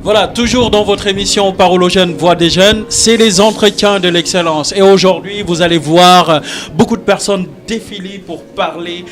Voilà, toujours dans votre émission Parole aux jeunes, Voix des jeunes, c'est les entretiens de l'excellence. Et aujourd'hui, vous allez voir beaucoup de personnes défiler pour parler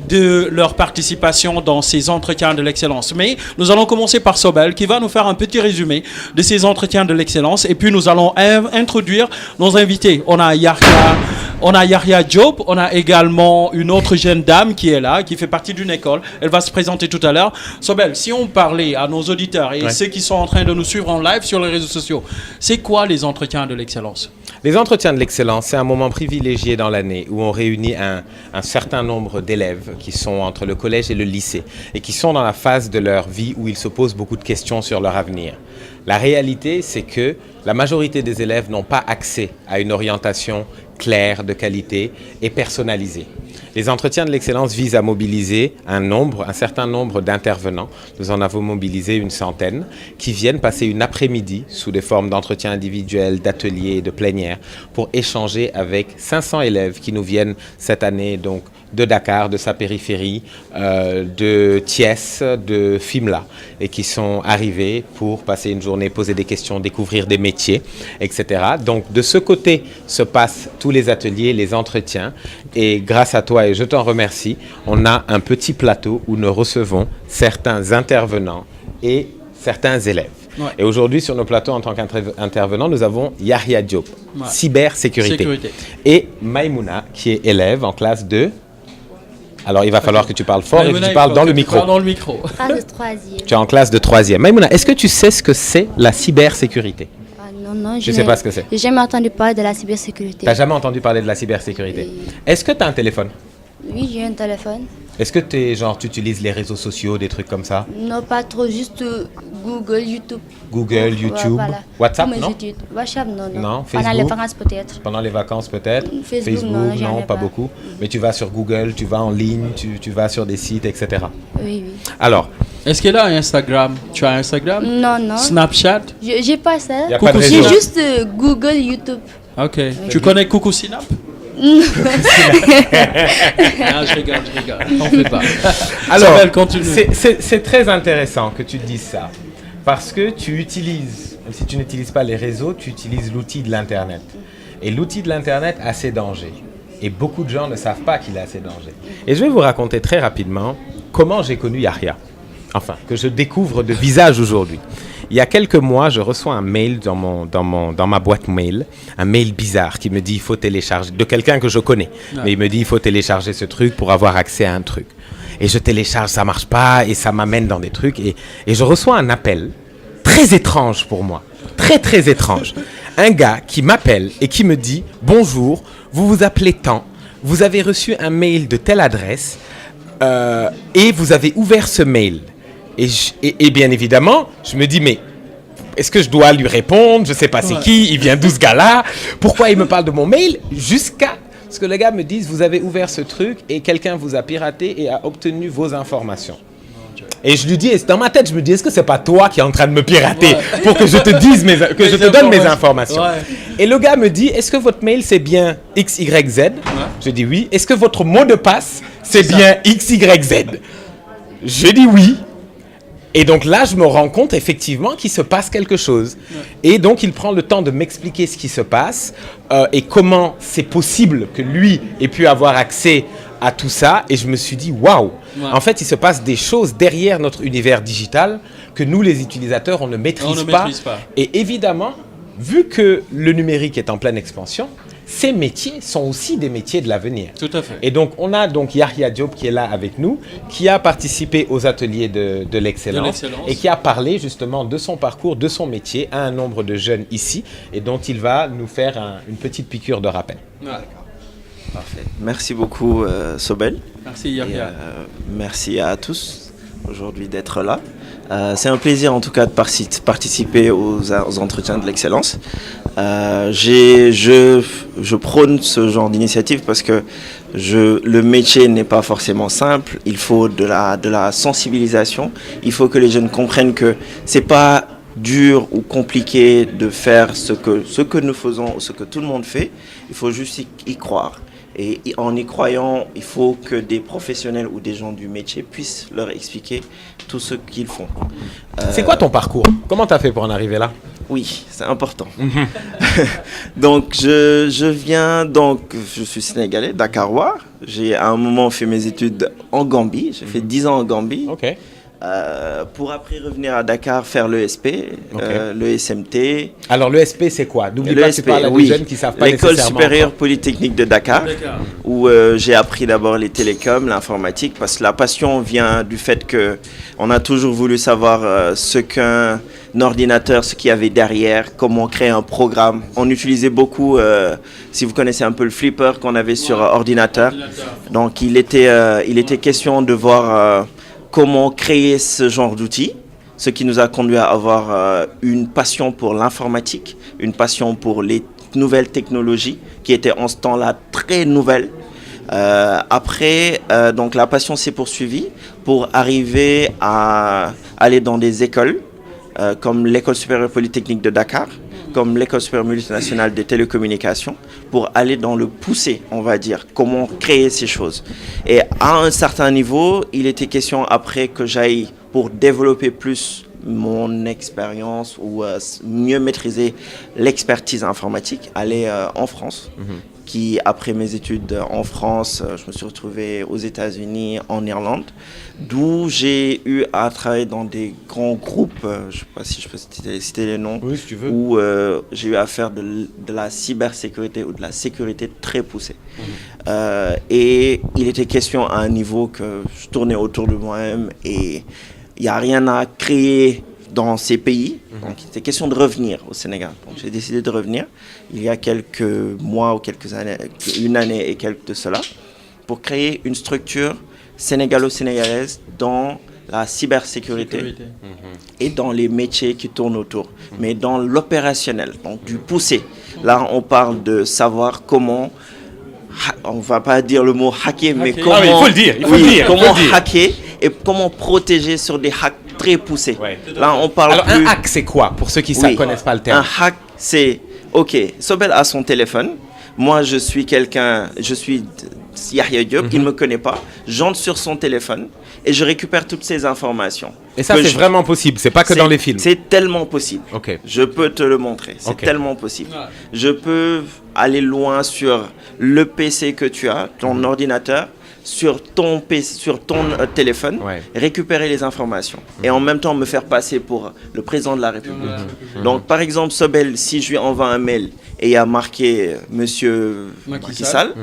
de leur participation dans ces entretiens de l'excellence. Mais nous allons commencer par Sobel qui va nous faire un petit résumé de ces entretiens de l'excellence. Et puis nous allons introduire nos invités. On a Yahya Diop, on a également une autre jeune dame qui est là, qui fait partie d'une école. Elle va se présenter tout à l'heure. Sobel, si on parlait à nos auditeurs et ceux qui sont en train de nous suivre en live sur les réseaux sociaux, c'est quoi les entretiens de l'excellence? Les entretiens de l'excellence, c'est un moment privilégié dans l'année où on réunit un certain nombre d'élèves qui sont entre le collège et le lycée et qui sont dans la phase de leur vie où ils se posent beaucoup de questions sur leur avenir. La réalité, c'est que la majorité des élèves n'ont pas accès à une orientation claire, de qualité et personnalisée. Les entretiens de l'excellence visent à mobiliser un certain nombre d'intervenants. Nous en avons mobilisé une centaine qui viennent passer une après-midi sous des formes d'entretiens individuels, d'ateliers, de plénières pour échanger avec 500 élèves qui nous viennent cette année donc de Dakar, de sa périphérie, de Thiès, de Fimela et qui sont arrivés pour passer une journée, poser des questions, découvrir des métiers, etc. Donc de ce côté se passent tous les ateliers, les entretiens et grâce à toi et je t'en remercie, on a un petit plateau où nous recevons certains intervenants et certains élèves. Ouais. Et aujourd'hui, sur nos plateaux, en tant qu'intervenants, nous avons Yahya Diop, cybersécurité, et Maïmouna, qui est élève en classe de... Alors, il va falloir que tu parles fort et que tu parles dans le micro. Classe de 3e. Tu es en classe de 3e. Maïmouna, est-ce que tu sais ce que c'est la cybersécurité? Non, je ne sais pas ce que c'est. J'ai jamais entendu parler de la cybersécurité. Tu n'as jamais entendu parler de la cybersécurité? Oui. Est-ce que tu as un téléphone? Oui, j'ai un téléphone. Est-ce que tu utilises les réseaux sociaux, des trucs comme ça? Non, pas trop, juste Google, YouTube. Google, YouTube, voilà. WhatsApp, non? WhatsApp, non. Non, Facebook. Pendant les vacances, peut-être. Pendant les vacances, peut-être. Facebook, non, pas beaucoup. Mais tu vas sur Google, tu vas en ligne, tu vas sur des sites, etc. Oui. Alors. Est-ce qu'elle a Instagram? Tu as Instagram? Non. Snapchat? J'ai pas ça. J'ai juste Google, YouTube. Ok. Tu connais Coucou Synap? Non. Je rigole. T'en fais pas. Alors, c'est très intéressant que tu dises ça. Parce que tu utilises, même si tu n'utilises pas les réseaux, tu utilises l'outil de l'Internet. Et l'outil de l'Internet a ses dangers. Et beaucoup de gens ne savent pas qu'il a ses dangers. Et je vais vous raconter très rapidement comment j'ai connu Yahya. Enfin, que je découvre de visage aujourd'hui. Il y a quelques mois, je reçois un mail dans ma boîte mail, un mail bizarre qui me dit il faut télécharger, de quelqu'un que je connais, mais il me dit il faut télécharger ce truc pour avoir accès à un truc. Et je télécharge, ça marche pas et ça m'amène dans des trucs et je reçois un appel très étrange pour moi, très étrange. Un gars qui m'appelle et qui me dit bonjour, vous vous appelez tant, vous avez reçu un mail de telle adresse et vous avez ouvert ce mail. Et bien évidemment, je me dis, mais est-ce que je dois lui répondre? Je ne sais pas c'est qui, il vient d'où ce gars-là? Pourquoi il me parle de mon mail? Jusqu'à ce que le gars me dise, vous avez ouvert ce truc et quelqu'un vous a piraté et a obtenu vos informations. Et je lui dis, dans ma tête, je me dis, est-ce que c'est pas toi qui es en train de me pirater pour que je te dise je te donne mes informations? Et le gars me dit, est-ce que votre mail c'est bien XYZ? Je dis oui. Est-ce que votre mot de passe c'est bien XYZ? Je dis oui. Et donc là, je me rends compte effectivement qu'il se passe quelque chose. Et donc, il prend le temps de m'expliquer ce qui se passe et comment c'est possible que lui ait pu avoir accès à tout ça. Et je me suis dit, waouh! En fait, il se passe des choses derrière notre univers digital que nous, les utilisateurs, on ne maîtrise pas. Et évidemment, vu que le numérique est en pleine expansion, ces métiers sont aussi des métiers de l'avenir. Tout à fait. Et donc, on a donc Yahya Diop qui est là avec nous, qui a participé aux ateliers de l'excellence et qui a parlé justement de son parcours, de son métier à un nombre de jeunes ici et dont il va nous faire une petite piqûre de rappel. D'accord. Parfait. Merci beaucoup Sobel. Merci Yahya. Merci à tous aujourd'hui d'être là. C'est un plaisir en tout cas de participer aux entretiens de l'excellence. Je prône ce genre d'initiative parce que le métier n'est pas forcément simple. Il faut de la sensibilisation. Il faut que les jeunes comprennent que c'est pas dur ou compliqué de faire ce que nous faisons, ce que tout le monde fait. Il faut juste y croire. Et en y croyant, il faut que des professionnels ou des gens du métier puissent leur expliquer tout ce qu'ils font. C'est quoi ton parcours? Comment tu as fait pour en arriver là? Oui, c'est important. Donc, je suis sénégalais, dakarois. J'ai à un moment fait mes études en Gambie. J'ai fait 10 ans en Gambie. Ok. Pour après revenir à Dakar faire l'ESP, le SMT. Alors l'ESP c'est quoi? N'oublie pas que tu parles à des jeunes qui savent pas L'école nécessairement supérieure encore. polytechnique de Dakar, où j'ai appris d'abord les télécoms, l'informatique, parce que la passion vient du fait que on a toujours voulu savoir ce qu'un ordinateur, ce qu'il y avait derrière, comment créer un programme. On utilisait beaucoup, si vous connaissez un peu le flipper qu'on avait sur ordinateur. Donc il était question de voir comment créer ce genre d'outils, ce qui nous a conduit à avoir une passion pour l'informatique, une passion pour les nouvelles technologies qui étaient en ce temps-là très nouvelles. Après, donc la passion s'est poursuivie pour arriver à aller dans des écoles comme l'École supérieure polytechnique de Dakar, comme l'École supérieure multinationale des télécommunications, pour aller dans le poussé, on va dire, comment créer ces choses. Et à un certain niveau, il était question après que j'aille pour développer plus mon expérience ou mieux maîtriser l'expertise informatique, aller en France. Qui, après mes études en France, je me suis retrouvé aux États-Unis, en Irlande, d'où j'ai eu à travailler dans des grands groupes, je ne sais pas si je peux citer les noms, Oui, si tu veux. où j'ai eu à faire de la cybersécurité ou de la sécurité très poussée. Et il était question à un niveau que je tournais autour de moi-même et il n'y a rien à créer dans ces pays. Donc, c'était question de revenir au Sénégal. Donc, j'ai décidé de revenir il y a quelques mois ou quelques années, une année et quelques de cela, pour créer une structure sénégalo-sénégalaise dans la cybersécurité et dans les métiers qui tournent autour, mais dans l'opérationnel, donc du poussé. Là, on parle de savoir comment, on va pas dire le mot hacker, mais comment, il faut le dire, il faut le dire, comment hacker et comment protéger sur des hacks très poussés. Ouais. Là, on parle Alors plus... un hack c'est quoi? Pour ceux qui ne connaissent pas le terme. Un hack, c'est, ok, Sobel a son téléphone, moi je suis Yahya Diop, il ne me connaît pas, j'entre sur son téléphone et je récupère toutes ces informations. Et ça c'est vraiment possible, c'est pas que dans les films. C'est tellement possible. Ok. Je peux te le montrer, c'est tellement possible. Je peux aller loin sur le PC que tu as, ton ordinateur, sur ton PC, sur ton téléphone, récupérer les informations et en même temps me faire passer pour le président de la République. Donc par exemple, Sobel, si je lui envoie un mail et il y a marqué Monsieur Macky Sall,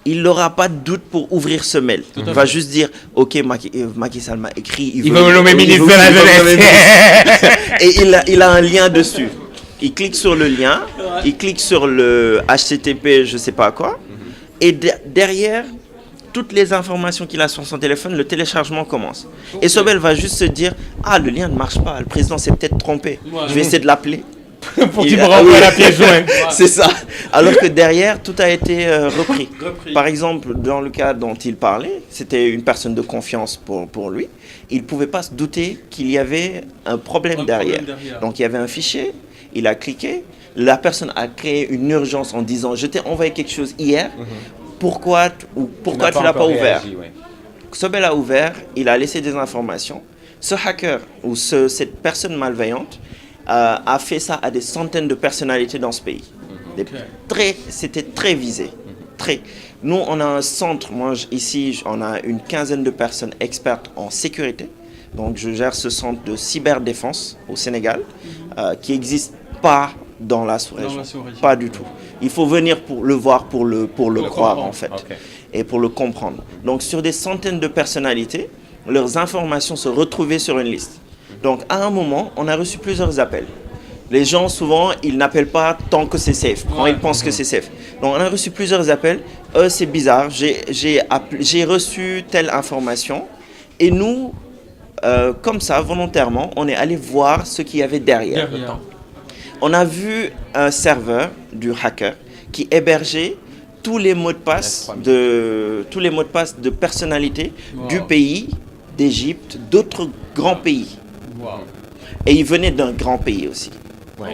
il n'aura pas de doute pour ouvrir ce mail. Il va juste dire, ok, Macky Sall m'a écrit, il veut me nommer ministre de la jeunesse. Et il a un lien dessus. Il clique sur le lien, il clique sur le HTTP, je sais pas quoi, et derrière, toutes les informations qu'il a sur son téléphone, le téléchargement commence. Et Sobel va juste se dire, ah, le lien ne marche pas, le président s'est peut-être trompé, je vais essayer de l'appeler. Pour qu'il me renvoie la pièce jointe. C'est ça. Alors que derrière, tout a été repris. Par exemple, dans le cas dont il parlait, c'était une personne de confiance pour lui. Il ne pouvait pas se douter qu'il y avait un problème derrière. Donc il y avait un fichier, il a cliqué, la personne a créé une urgence en disant, je t'ai envoyé quelque chose hier, pourquoi tu l'as pas ouvert? Sobel a ouvert, il a laissé des informations. Ce hacker ou cette personne malveillante a fait ça à des centaines de personnalités dans ce pays. C'était très visé. Nous, on a un centre, ici, on a une quinzaine de personnes expertes en sécurité. Donc, je gère ce centre de cyberdéfense au Sénégal, qui n'existe pas dans la sous-région. Pas du tout. Il faut venir pour le voir, pour le croire, en fait, et pour le comprendre. Donc, sur des centaines de personnalités, leurs informations se retrouvaient sur une liste. Donc, à un moment, on a reçu plusieurs appels. Les gens, souvent, ils n'appellent pas tant que c'est safe, quand ils pensent que c'est safe. Donc, on a reçu plusieurs appels. C'est bizarre, j'ai reçu telle information. Et nous, comme ça, volontairement, on est allé voir ce qu'il y avait derrière. On a vu un serveur du hacker qui hébergeait tous les mots de passe de personnalités du pays, d'Égypte, d'autres grands pays. Et il venait d'un grand pays aussi.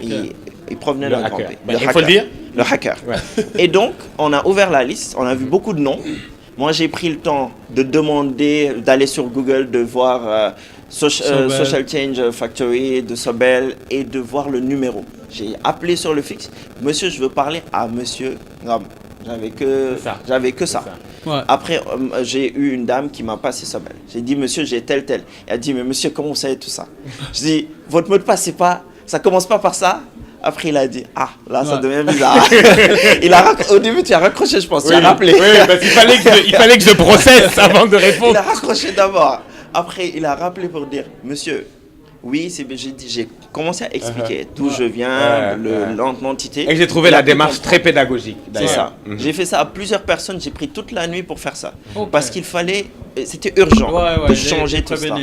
Il provenait d'un grand pays. Il faut le dire, le hacker. Et donc, on a ouvert la liste, on a vu beaucoup de noms. Moi, j'ai pris le temps de demander, d'aller sur Google, de voir Social Change Factory de Sobel et de voir le numéro. J'ai appelé sur le fixe. Monsieur, je veux parler à monsieur Ram. J'avais que ça. Ouais. Après, j'ai eu une dame qui m'a passé Sobel. J'ai dit, monsieur, j'ai tel. Elle a dit, mais monsieur, comment vous savez tout ça? Je dis, votre mot de passe, ça commence pas par ça? Après, il a dit, là, ça devient bizarre. Au début, tu as raccroché, je pense. Tu as rappelé. Oui, parce qu'il fallait que je processe avant de répondre. Il a raccroché d'abord. Après, il a rappelé pour dire, monsieur, oui, j'ai commencé à expliquer d'où je viens, l'entité. Et j'ai trouvé la démarche très pédagogique. C'est ça. J'ai fait ça à plusieurs personnes. J'ai pris toute la nuit pour faire ça. Parce qu'il fallait, c'était urgent de changer tout ça.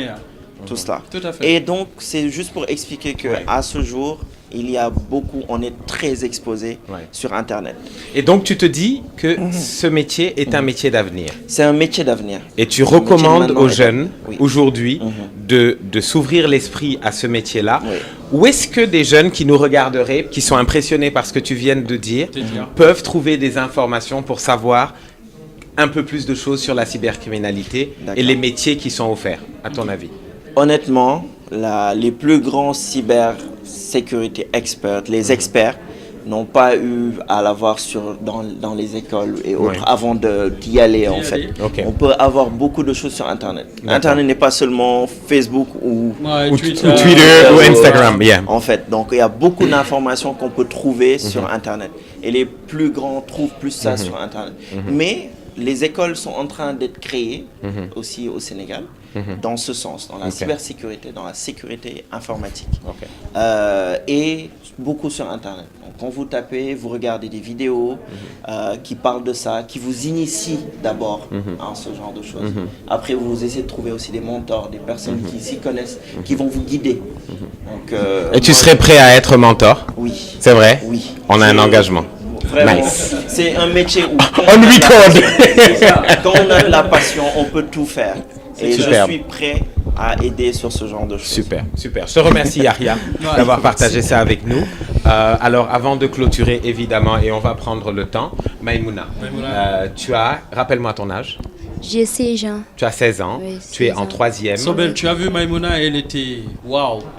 Tout cela. Tout à fait. Et donc, c'est juste pour expliquer qu'à ce jour, on est très exposé sur Internet. Et donc, tu te dis que ce métier est un métier d'avenir. C'est un métier d'avenir. Et tu recommandes aux jeunes, aujourd'hui, de s'ouvrir l'esprit à ce métier-là. Où est-ce que des jeunes qui nous regarderaient, qui sont impressionnés par ce que tu viens de dire, peuvent trouver des informations pour savoir un peu plus de choses sur la cybercriminalité et les métiers qui sont offerts, à ton avis? Honnêtement, les plus grands cybersécurité experts, les experts, n'ont pas eu à l'avoir dans les écoles et autres avant d'y aller en fait. On peut avoir beaucoup de choses sur Internet. Internet n'est pas seulement Facebook ou Twitter ou Instagram. En fait, donc il y a beaucoup d'informations qu'on peut trouver sur Internet. Et les plus grands trouvent plus ça sur Internet. Mais les écoles sont en train d'être créées aussi au Sénégal dans ce sens, dans la cybersécurité, dans la sécurité informatique. Et beaucoup sur Internet. Donc, quand vous tapez, vous regardez des vidéos qui parlent de ça, qui vous initient d'abord à ce genre de choses. Après, vous essayez de trouver aussi des mentors, des personnes qui s'y connaissent, qui vont vous guider. Donc, et tu serais prêt à être mentor? Oui. C'est vrai? Oui. On a un engagement. Vraiment, nice. C'est un métier où quand on a de la passion, on peut tout faire. Et je suis prêt à aider sur ce genre de choses. Super. Je te remercie Yahya d'avoir partagé ça avec nous. Alors avant de clôturer évidemment, et on va prendre le temps, Maïmouna, rappelle-moi ton âge. J'ai 16 ans. Tu as 16 ans, Oui, tu es 16 en ans. 3e. Sobel, tu as vu Maïmouna, elle était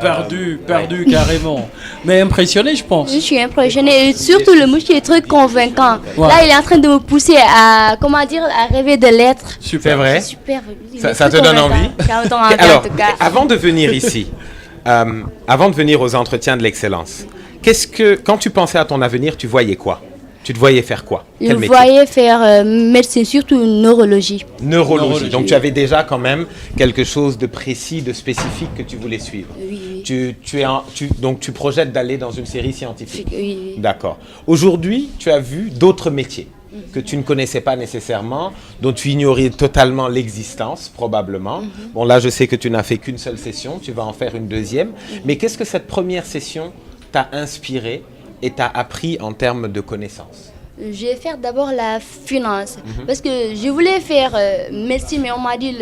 perdue carrément. Mais impressionnée, je pense. Je suis impressionnée et surtout le monsieur est très convaincant. Ouais. Là, il est en train de me pousser à rêver de l'être. C'est vrai? Super. Ça te donne envie? Ça me donne envie Alors, en tout cas. avant de venir ici, avant de venir aux entretiens de l'excellence, quand tu pensais à ton avenir, tu voyais quoi? Tu te voyais faire quoi? Je Quel métier? voyais faire médecine, surtout neurologie. Neurologie. Donc tu avais déjà quand même quelque chose de précis, de spécifique que tu voulais suivre. Oui. Donc tu projettes d'aller dans une série scientifique. Oui. D'accord. Aujourd'hui, tu as vu d'autres métiers que tu ne connaissais pas nécessairement, dont tu ignorais totalement l'existence, probablement. Bon, là, je sais que tu n'as fait qu'une seule session, tu vas en faire une deuxième. Mais qu'est-ce que cette première session t'a inspiré et t'a appris en termes de connaissances? Je vais faire d'abord la finance parce que je voulais faire médecine, mais on m'a dit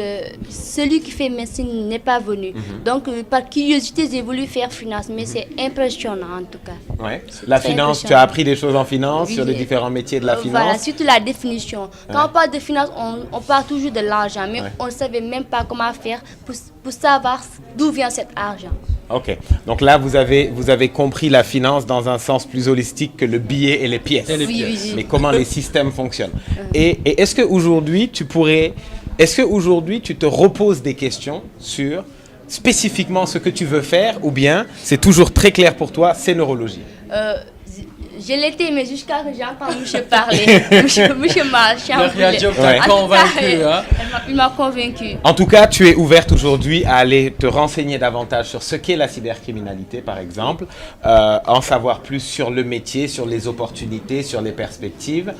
celui qui fait médecine n'est pas venu. Donc par curiosité, j'ai voulu faire finance, mais c'est impressionnant en tout cas. Ouais. La finance, tu as appris des choses en finance sur les différents métiers de la finance. Voilà, surtout la définition. Quand on parle de finance, on parle toujours de l'argent, mais on ne savait même pas comment faire pour savoir d'où vient cet argent. Ok, donc là vous avez compris la finance dans un sens plus holistique que le billet et les pièces. Oui. Mais comment les systèmes fonctionnent. Et est-ce qu'aujourd'hui tu te reposes des questions sur spécifiquement ce que tu veux faire, ou bien c'est toujours très clair pour toi, c'est neurologie? Je l'étais, mais jusqu'à ce que j'entends monsieur parler. monsieur m'a chamboulé. Il m'a convaincu. En tout cas, tu es ouverte aujourd'hui à aller te renseigner davantage sur ce qu'est la cybercriminalité, par exemple, en savoir plus sur le métier, sur les opportunités, sur les perspectives.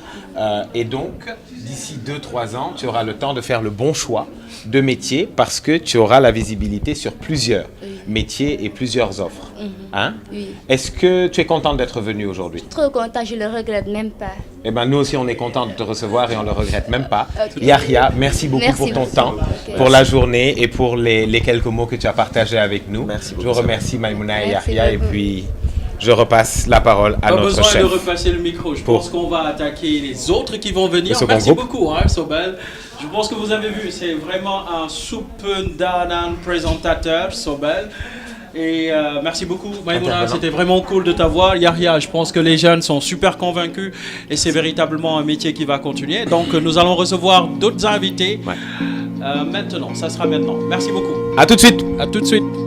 Et donc, d'ici 2-3 ans, tu auras le temps de faire le bon choix de métier parce que tu auras la visibilité sur plusieurs métiers et plusieurs offres. Hein? Oui. Est-ce que tu es contente d'être venue aujourd'hui? Trop content, je le regrette même pas. Eh ben, nous aussi, on est contents de te recevoir et on le regrette même pas. Yahya, merci beaucoup pour ton temps, pour la journée et pour les quelques mots que tu as partagés avec nous. Merci beaucoup. Je vous remercie Maïmouna et Merci Yahya et beaucoup. puis je repasse la parole à notre chef. Pas besoin de repasser le micro. Je pense qu'on va attaquer les autres qui vont venir. Merci beaucoup, Sobel. Je pense que vous avez vu, c'est vraiment un Soupendanan présentateur, Sobel. Et merci beaucoup, Maïmouna, c'était vraiment cool de t'avoir. Yahya, je pense que les jeunes sont super convaincus et c'est véritablement un métier qui va continuer. Donc nous allons recevoir d'autres invités maintenant, ça sera maintenant. Merci beaucoup. À tout de suite. À tout de suite.